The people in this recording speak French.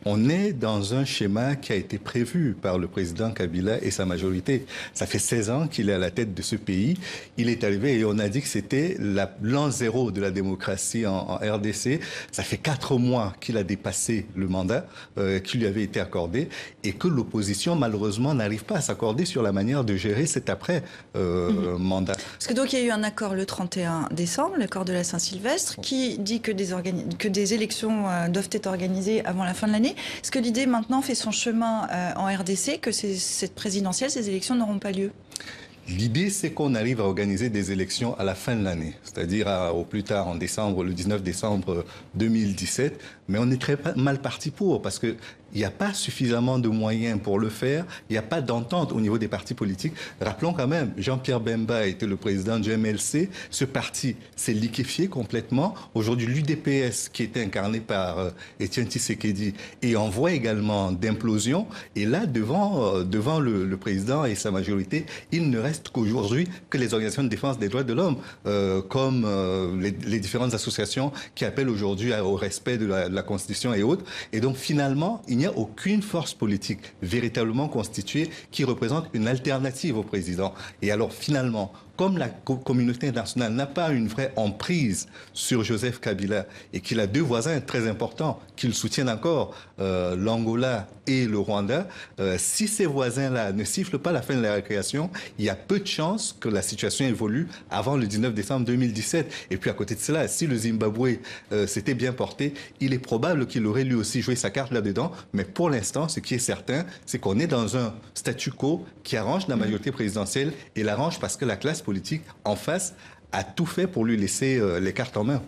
On est dans un schéma qui a été prévu par le président Kabila et sa majorité. Ça fait 16 ans qu'il est à la tête de ce pays. Il est arrivé et on a dit que c'était l'an zéro de la démocratie en RDC. Ça fait 4 mois qu'il a dépassé le mandat qui lui avait été accordé et que l'opposition, malheureusement, n'arrive pas à s'accorder sur la manière de gérer cet après-mandat. Parce que donc il y a eu un accord le 31 décembre, l'accord de la Saint-Sylvestre, qui dit que des élections doivent être organisées avant la fin de l'année. Est-ce que l'idée maintenant fait son chemin en RDC, que cette présidentielle, ces élections n'auront pas lieu? L'idée, c'est qu'on arrive à organiser des élections à la fin de l'année, c'est-à-dire au plus tard en décembre, le 19 décembre 2017. Mais on est très mal parti pour, parce qu'il n'y a pas suffisamment de moyens pour le faire. Il n'y a pas d'entente au niveau des partis politiques. Rappelons quand même, Jean-Pierre Bemba était le président du MLC. Ce parti s'est liquéfié complètement. Aujourd'hui, l'UDPS, qui était incarné par Étienne Tshisekedi, est en voie également d'implosion. Et là, devant le président et sa majorité, il ne reste qu'aujourd'hui que les organisations de défense des droits de l'homme, comme les différentes associations qui appellent aujourd'hui au respect de la Constitution et autres. Et donc, finalement, il n'y a aucune force politique véritablement constituée qui représente une alternative au président. Et alors, finalement, comme la communauté internationale n'a pas une vraie emprise sur Joseph Kabila et qu'il a deux voisins très importants qui le soutiennent encore, l'Angola et le Rwanda, si ces voisins-là ne sifflent pas la fin de la récréation, il y a peu de chances que la situation évolue avant le 19 décembre 2017. Et puis à côté de cela, si le Zimbabwe s'était bien porté, il est probable qu'il aurait lui aussi joué sa carte là-dedans. Mais pour l'instant, ce qui est certain, c'est qu'on est dans un statu quo qui arrange la majorité présidentielle et l'arrange parce que la classe politique en face a tout fait pour lui laisser les cartes en main.